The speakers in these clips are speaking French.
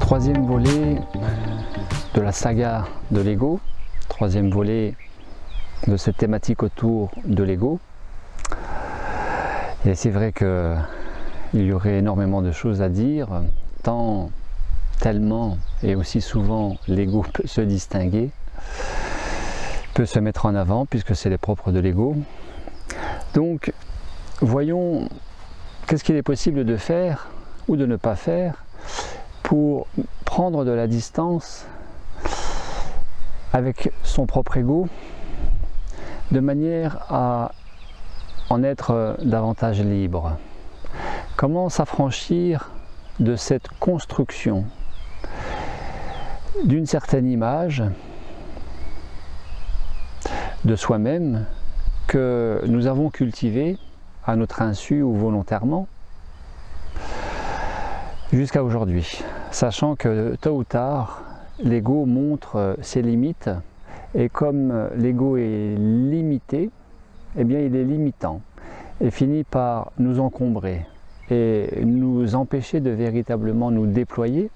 Troisième volet de la saga de l'ego, troisième volet de cette thématique autour de l'ego. Et c'est vrai qu'il y aurait énormément de choses à dire, tellement et aussi souvent l'ego peut se distinguer, peut se mettre en avant puisque c'est les propres de l'ego. Donc voyons qu'est-ce qu'il est possible de faire ou de ne pas faire pour prendre de la distance avec son propre ego de manière à en être davantage libre. Comment s'affranchir de cette construction d'une certaine image de soi-même que nous avons cultivée à notre insu ou volontairement jusqu'à aujourd'hui, sachant que tôt ou tard l'ego montre ses limites et comme l'ego est limité, eh bien il est limitant et finit par nous encombrer et nous empêcher de véritablement nous déployer,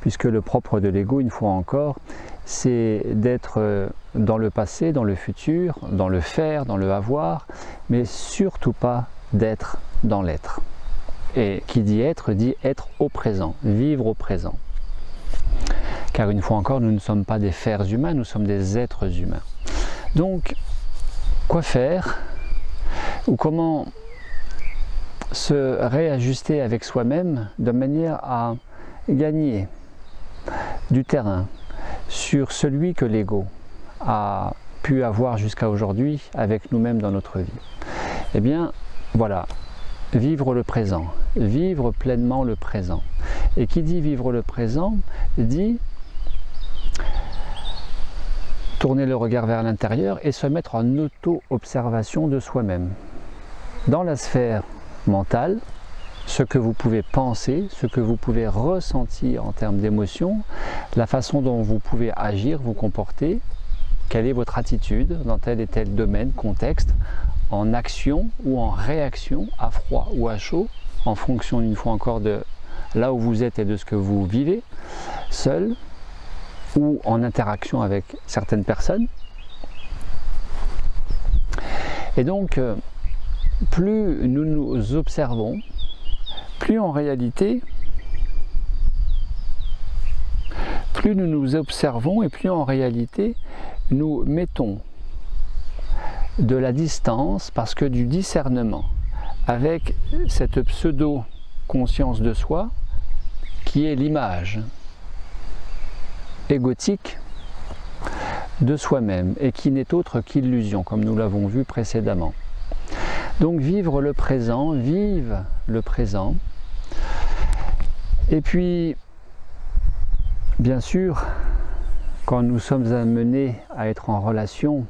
puisque le propre de l'ego, une fois encore, c'est d'être dans le passé, dans le futur, dans le faire, dans le avoir, mais surtout pas d'être dans l'être. Et qui dit être au présent, vivre au présent. Car une fois encore, nous ne sommes pas des fers humains, nous sommes des êtres humains. Donc, quoi faire? Ou comment se réajuster avec soi-même de manière à gagner du terrain sur celui que l'ego a pu avoir jusqu'à aujourd'hui avec nous-mêmes dans notre vie? Eh bien, voilà. Vivre le présent, vivre pleinement le présent. Et qui dit vivre le présent, dit tourner le regard vers l'intérieur et se mettre en auto-observation de soi-même. Dans la sphère mentale, ce que vous pouvez penser, ce que vous pouvez ressentir en termes d'émotions, la façon dont vous pouvez agir, vous comporter, quelle est votre attitude dans tel et tel domaine, contexte, en action ou en réaction, à froid ou à chaud, en fonction une fois encore de là où vous êtes et de ce que vous vivez, seul ou en interaction avec certaines personnes. Et donc, plus nous nous observons, plus en réalité, plus nous nous observons et plus en réalité, nous mettons de la distance parce que du discernement avec cette pseudo-conscience de soi qui est l'image égotique de soi-même et qui n'est autre qu'illusion comme nous l'avons vu précédemment. Donc vivre le présent, vive le présent et puis bien sûr quand nous sommes amenés à être en relation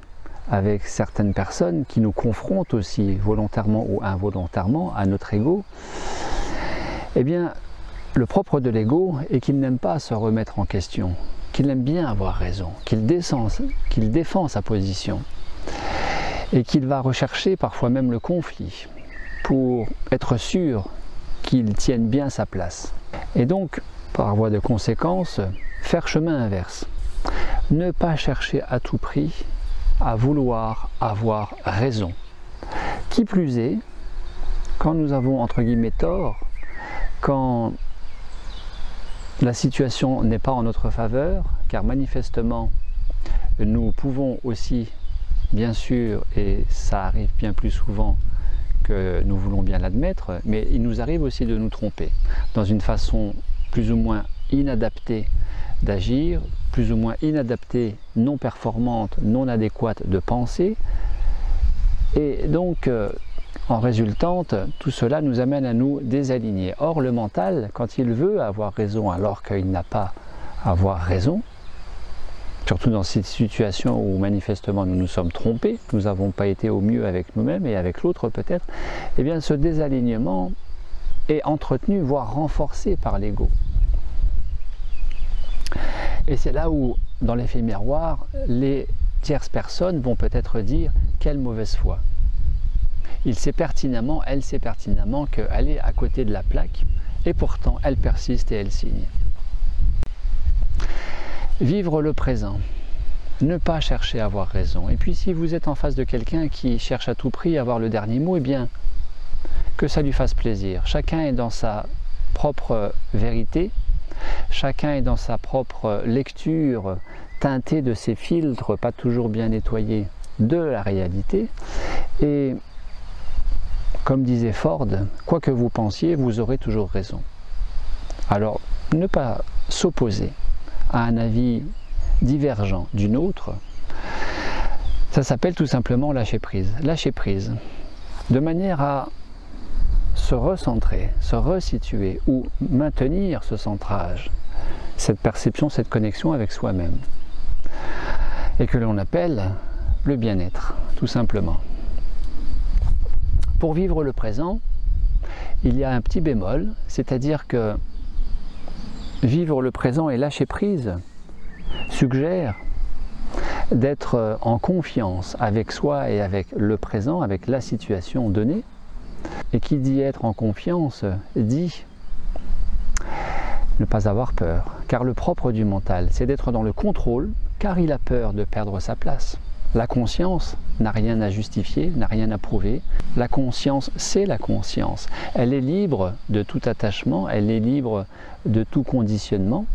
avec certaines personnes qui nous confrontent aussi volontairement ou involontairement à notre ego, eh bien le propre de l'ego est qu'il n'aime pas se remettre en question, qu'il aime bien avoir raison, qu'il défend sa position et qu'il va rechercher parfois même le conflit pour être sûr qu'il tienne bien sa place. Et donc, par voie de conséquence, faire chemin inverse. Ne pas chercher à tout prix à vouloir avoir raison. Qui plus est, quand nous avons entre guillemets tort, quand la situation n'est pas en notre faveur, car manifestement nous pouvons aussi, bien sûr, et ça arrive bien plus souvent que nous voulons bien l'admettre, mais il nous arrive aussi de nous tromper dans une façon plus ou moins inadaptée d'agir, plus ou moins inadaptée, non performante, non adéquate de penser. Et donc, en résultante, tout cela nous amène à nous désaligner. Or, le mental, quand il veut avoir raison alors qu'il n'a pas à avoir raison, surtout dans cette situation où manifestement nous nous sommes trompés, nous n'avons pas été au mieux avec nous-mêmes et avec l'autre peut-être, eh bien ce désalignement est entretenu, voire renforcé par l'ego. Et c'est là où, dans l'effet miroir, les tierces personnes vont peut-être dire « quelle mauvaise foi ». Il sait pertinemment, elle sait pertinemment qu'elle est à côté de la plaque et pourtant elle persiste et elle signe. Vivre le présent. Ne pas chercher à avoir raison. Et puis si vous êtes en face de quelqu'un qui cherche à tout prix à avoir le dernier mot, eh bien, que ça lui fasse plaisir. Chacun est dans sa propre vérité, chacun est dans sa propre lecture teintée de ses filtres, pas toujours bien nettoyés, de la réalité. Et comme disait Ford, quoi que vous pensiez, vous aurez toujours raison. Alors, ne pas s'opposer à un avis divergent du nôtre, ça s'appelle tout simplement lâcher prise. Lâcher prise, de manière à se recentrer, se resituer ou maintenir ce centrage, cette perception, cette connexion avec soi-même, et que l'on appelle le bien-être, tout simplement. Pour vivre le présent, il y a un petit bémol, c'est-à-dire que vivre le présent et lâcher prise suggère d'être en confiance avec soi et avec le présent, avec la situation donnée. Et qui dit être en confiance, dit ne pas avoir peur. Car le propre du mental, c'est d'être dans le contrôle, car il a peur de perdre sa place. La conscience n'a rien à justifier, n'a rien à prouver. La conscience, c'est la conscience. Elle est libre de tout attachement, elle est libre de tout conditionnement.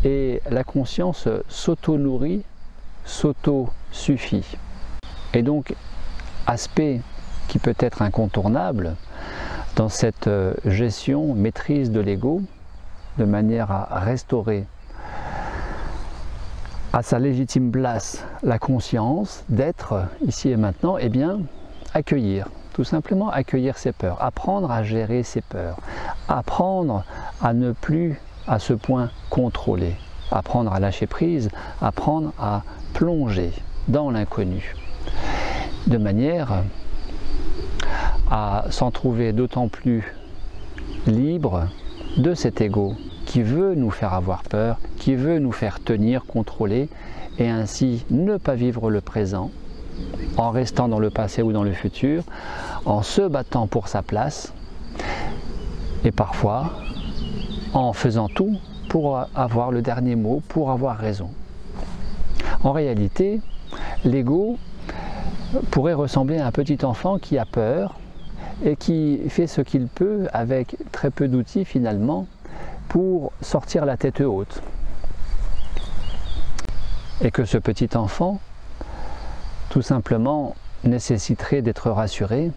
Et la conscience s'auto-nourrit, s'auto-suffit. Et donc, aspect qui peut être incontournable dans cette gestion, maîtrise de l'ego, de manière à restaurer à sa légitime place la conscience d'être ici et maintenant, eh bien, accueillir, tout simplement accueillir ses peurs, apprendre à gérer ses peurs, apprendre à ne plus à ce point contrôler, apprendre à lâcher prise, apprendre à plonger dans l'inconnu, de manière à s'en trouver d'autant plus libre de cet ego qui veut nous faire avoir peur, qui veut nous faire tenir, contrôler, et ainsi ne pas vivre le présent, en restant dans le passé ou dans le futur, en se battant pour sa place, et parfois en faisant tout pour avoir le dernier mot, pour avoir raison. En réalité, l'ego pourrait ressembler à un petit enfant qui a peur et qui fait ce qu'il peut avec très peu d'outils finalement pour sortir la tête haute. Et que ce petit enfant, tout simplement, nécessiterait d'être rassuré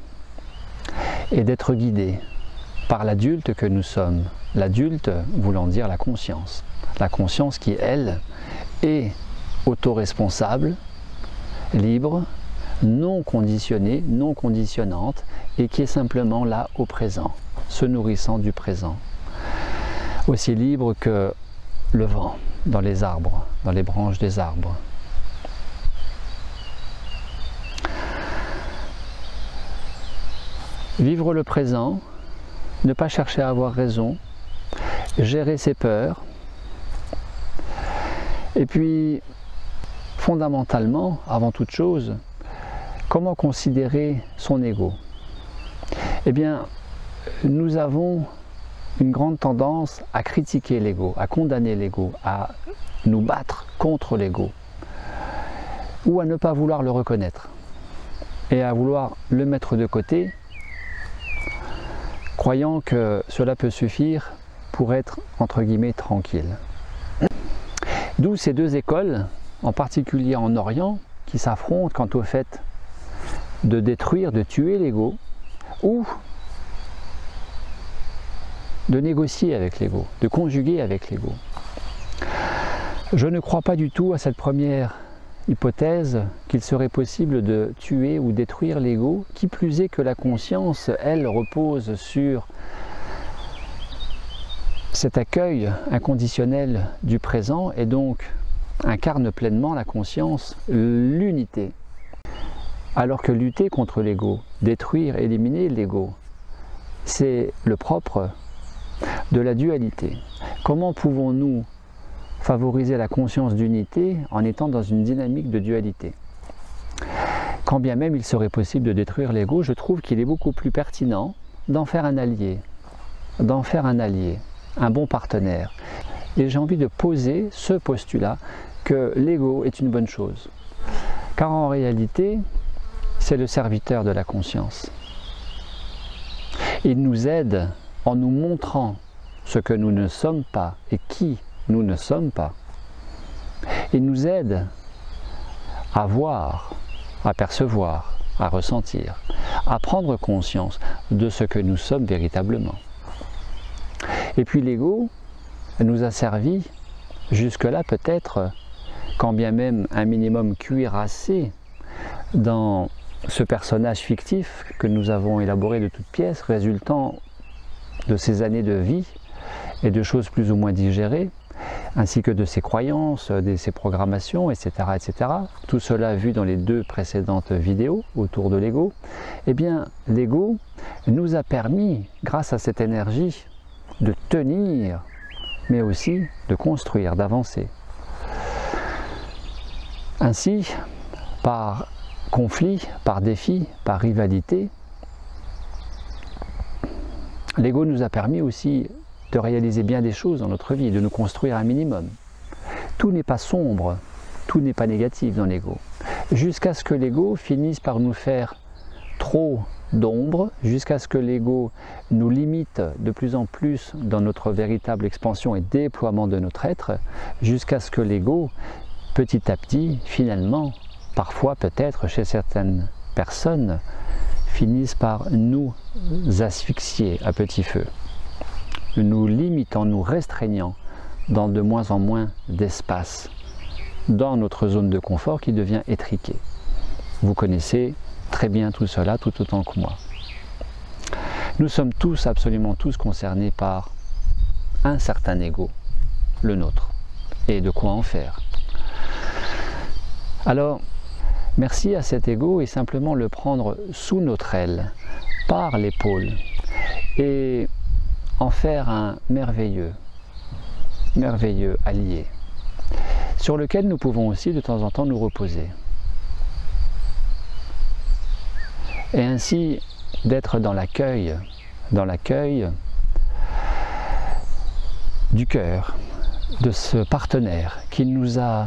et d'être guidé par l'adulte que nous sommes. L'adulte voulant dire la conscience. La conscience qui, elle, est autoresponsable, libre, non conditionnée, non conditionnante, et qui est simplement là au présent, se nourrissant du présent. Aussi libre que le vent dans les arbres, dans les branches des arbres. Vivre le présent, ne pas chercher à avoir raison, gérer ses peurs, et puis fondamentalement, avant toute chose, comment considérer son ego? Eh bien, nous avons une grande tendance à critiquer l'ego, à condamner l'ego, à nous battre contre l'ego, ou à ne pas vouloir le reconnaître, et à vouloir le mettre de côté, croyant que cela peut suffire pour être, entre guillemets, tranquille. D'où ces deux écoles, en particulier en Orient, qui s'affrontent quant au fait de détruire, de tuer l'ego, ou de négocier avec l'ego, de conjuguer avec l'ego. Je ne crois pas du tout à cette première hypothèse qu'il serait possible de tuer ou détruire l'ego, qui plus est que la conscience, elle, repose sur cet accueil inconditionnel du présent et donc incarne pleinement la conscience, l'unité. Alors que lutter contre l'ego, détruire, éliminer l'ego, c'est le propre de la dualité. Comment pouvons-nous favoriser la conscience d'unité en étant dans une dynamique de dualité? Quand bien même il serait possible de détruire l'ego, je trouve qu'il est beaucoup plus pertinent d'en faire un allié, un bon partenaire. Et j'ai envie de poser ce postulat que l'ego est une bonne chose. Car en réalité, c'est le serviteur de la conscience. Il nous aide en nous montrant ce que nous ne sommes pas et qui nous ne sommes pas. Il nous aide à voir, à percevoir, à ressentir, à prendre conscience de ce que nous sommes véritablement. Et puis l'ego nous a servi jusque-là peut-être, quand bien même un minimum cuirassé dans ce personnage fictif que nous avons élaboré de toutes pièces, résultant de ces années de vie et de choses plus ou moins digérées, ainsi que de ses croyances, de ses programmations, etc., etc. Tout cela vu dans les 2 précédentes vidéos autour de l'ego. Eh bien, l'ego nous a permis, grâce à cette énergie, de tenir, mais aussi de construire, d'avancer. Ainsi, par conflit, par défi, par rivalité, l'ego nous a permis aussi de réaliser bien des choses dans notre vie, de nous construire un minimum. Tout n'est pas sombre, tout n'est pas négatif dans l'ego. Jusqu'à ce que l'ego finisse par nous faire trop d'ombre, jusqu'à ce que l'ego nous limite de plus en plus dans notre véritable expansion et déploiement de notre être, jusqu'à ce que l'ego, petit à petit, finalement, parfois peut-être chez certaines personnes, finisse par nous asphyxier à petit feu, nous limitant, nous restreignant dans de moins en moins d'espace, dans notre zone de confort qui devient étriquée. Vous connaissez très bien tout cela, tout autant que moi. Nous sommes tous, absolument tous, concernés par un certain ego, le nôtre, et de quoi en faire. Alors, merci à cet ego et simplement le prendre sous notre aile, par l'épaule, et en faire un merveilleux allié, sur lequel nous pouvons aussi de temps en temps nous reposer. Et ainsi d'être dans l'accueil du cœur de ce partenaire qui nous a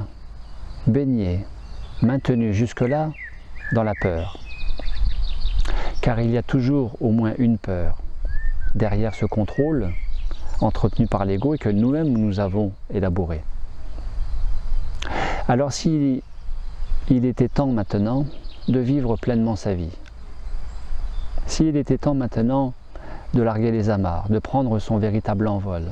baignés, maintenus jusque-là dans la peur. Car il y a toujours au moins une peur derrière ce contrôle entretenu par l'ego et que nous-mêmes nous avons élaboré. Alors s'il était temps maintenant de vivre pleinement sa vie, s'il était temps maintenant de larguer les amarres, de prendre son véritable envol,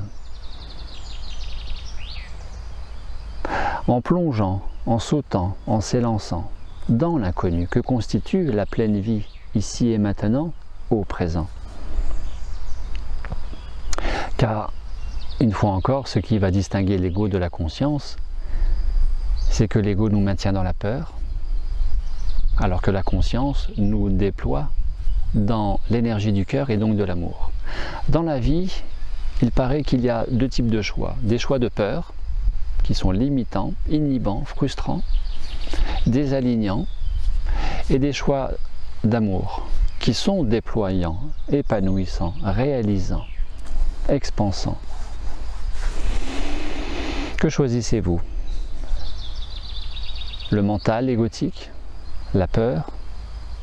en plongeant, en sautant, en s'élançant dans l'inconnu que constitue la pleine vie ici et maintenant, au présent. Car, une fois encore, ce qui va distinguer l'ego de la conscience, c'est que l'ego nous maintient dans la peur, alors que la conscience nous déploie dans l'énergie du cœur et donc de l'amour. Dans la vie, il paraît qu'il y a 2 types de choix. Des choix de peur, qui sont limitants, inhibants, frustrants, désalignants, et des choix d'amour, qui sont déployants, épanouissants, réalisants, expansants. Que choisissez-vous? Le mental égotique, la peur,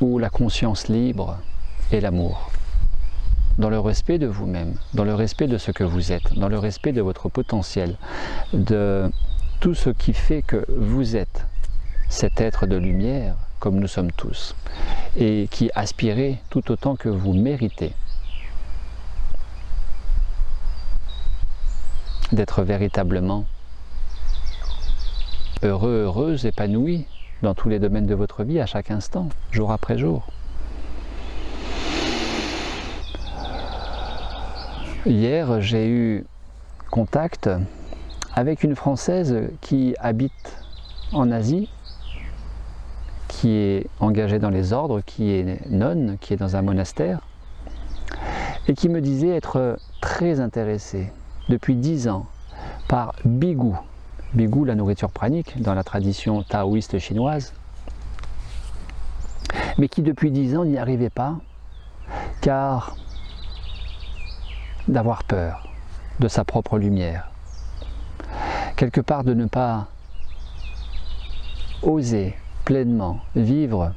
ou la conscience libre et l'amour? Dans le respect de vous-même, dans le respect de ce que vous êtes, dans le respect de votre potentiel, de tout ce qui fait que vous êtes cet être de lumière, comme nous sommes tous, et qui aspirez tout autant que vous méritez d'être véritablement heureux, heureuse, épanoui dans tous les domaines de votre vie à chaque instant, jour après jour. Hier, j'ai eu contact avec une Française qui habite en Asie, qui est engagée dans les ordres, qui est nonne, qui est dans un monastère, et qui me disait être très intéressée depuis 10 ans par Bigou. Bigou, la nourriture pranique dans la tradition taoïste chinoise, mais qui depuis 10 ans n'y arrivait pas, car d'avoir peur de sa propre lumière, quelque part de ne pas oser pleinement vivre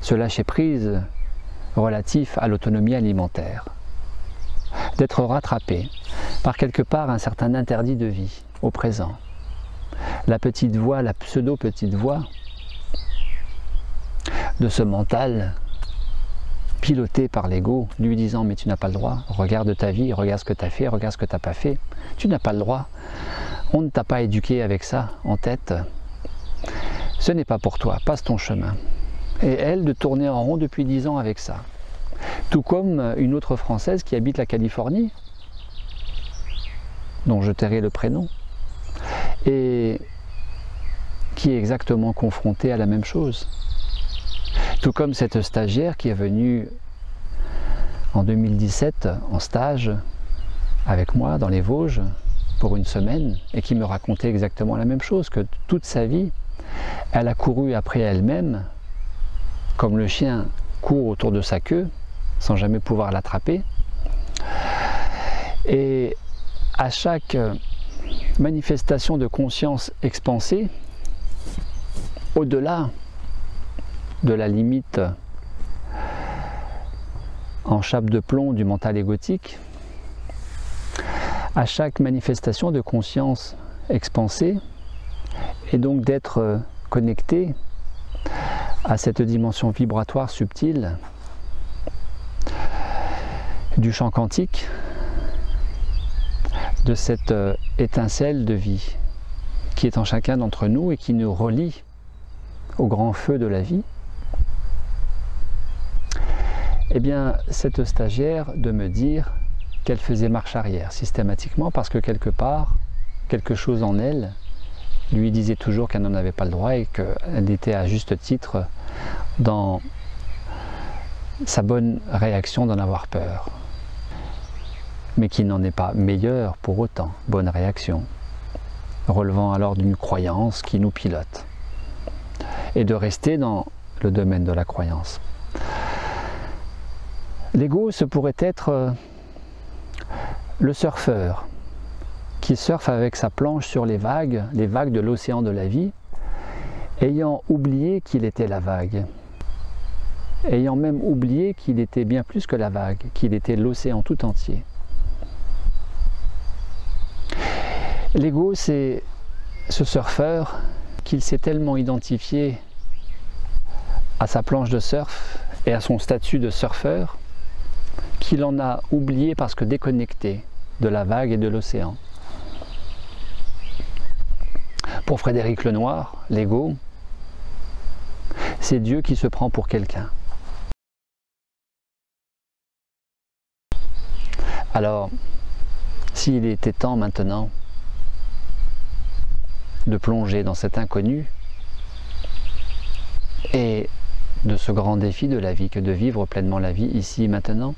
ce lâcher-prise relatif à l'autonomie alimentaire, d'être rattrapé par quelque part un certain interdit de vie au présent. La petite voix, la pseudo-petite voix de ce mental piloté par l'ego, lui disant « mais tu n'as pas le droit, regarde ta vie, regarde ce que tu as fait, regarde ce que tu n'as pas fait, tu n'as pas le droit, on ne t'a pas éduqué avec ça en tête, ce n'est pas pour toi, passe ton chemin ». Et elle de tourner en rond depuis 10 ans avec ça. Tout comme une autre Française qui habite la Californie, dont je tairai le prénom, et qui est exactement confrontée à la même chose. Tout comme cette stagiaire qui est venue en 2017 en stage avec moi dans les Vosges pour une semaine et qui me racontait exactement la même chose, que toute sa vie, elle a couru après elle-même, comme le chien court autour de sa queue, sans jamais pouvoir l'attraper. Et à chaque manifestation de conscience expansée, au-delà de la limite en chape de plomb du mental égotique, à chaque manifestation de conscience expansée, et donc d'être connecté à cette dimension vibratoire subtile du champ quantique, de cette étincelle de vie qui est en chacun d'entre nous et qui nous relie au grand feu de la vie. Eh bien, cette stagiaire de me dire qu'elle faisait marche arrière systématiquement parce que quelque part, quelque chose en elle lui disait toujours qu'elle n'en avait pas le droit et qu'elle était à juste titre dans sa bonne réaction d'en avoir peur. Mais qui n'en est pas meilleure pour autant, bonne réaction, relevant alors d'une croyance qui nous pilote. Et de rester dans le domaine de la croyance. L'ego, ce pourrait être le surfeur qui surfe avec sa planche sur les vagues de l'océan de la vie, ayant oublié qu'il était la vague, ayant même oublié qu'il était bien plus que la vague, qu'il était l'océan tout entier. L'ego, c'est ce surfeur qu'il s'est tellement identifié à sa planche de surf et à son statut de surfeur qu'il en a oublié parce que déconnecté de la vague et de l'océan. Pour Frédéric Lenoir, l'ego, c'est Dieu qui se prend pour quelqu'un. Alors, s'il était temps maintenant de plonger dans cet inconnu et de ce grand défi de la vie que de vivre pleinement la vie ici maintenant,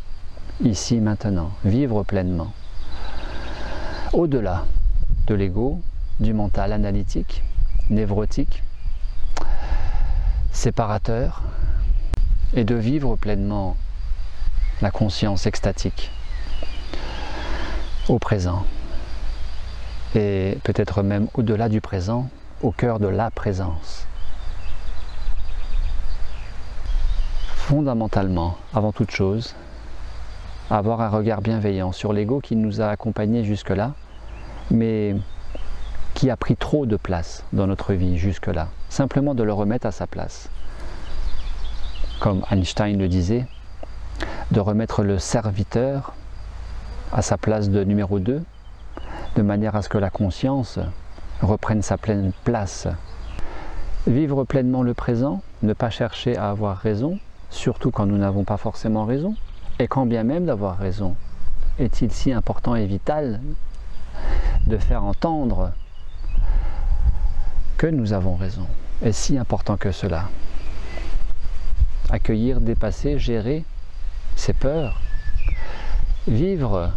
vivre pleinement, au-delà de l'ego, du mental analytique, névrotique, séparateur, et de vivre pleinement la conscience extatique au présent. Et peut-être même au-delà du présent, au cœur de la présence. Fondamentalement, avant toute chose, avoir un regard bienveillant sur l'ego qui nous a accompagnés jusque-là, mais qui a pris trop de place dans notre vie jusque-là. Simplement de le remettre à sa place. Comme Einstein le disait, de remettre le serviteur à sa place de numéro 2, de manière à ce que la conscience reprenne sa pleine place. Vivre pleinement le présent, ne pas chercher à avoir raison, surtout quand nous n'avons pas forcément raison, et quand bien même d'avoir raison. Est-il si important et vital de faire entendre que nous avons raison? Est-ce si important que cela? Accueillir, dépasser, gérer ses peurs, vivre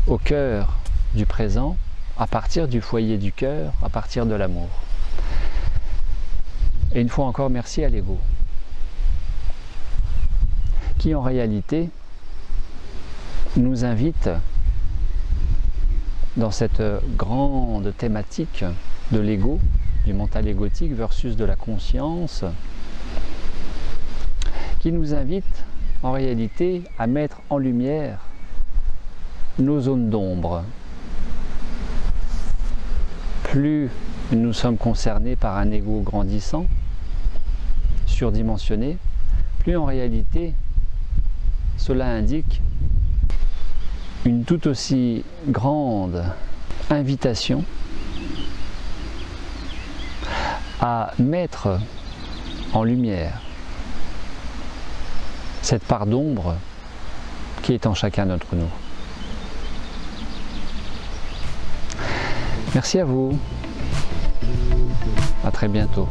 au cœur du présent, à partir du foyer du cœur, à partir de l'amour. Et une fois encore, merci à l'ego, qui en réalité nous invite dans cette grande thématique de l'ego, du mental égotique versus de la conscience, qui nous invite en réalité à mettre en lumière nos zones d'ombre. Plus nous sommes concernés par un ego grandissant, surdimensionné, plus en réalité cela indique une tout aussi grande invitation à mettre en lumière cette part d'ombre qui est en chacun d'entre nous. Merci à vous. À très bientôt.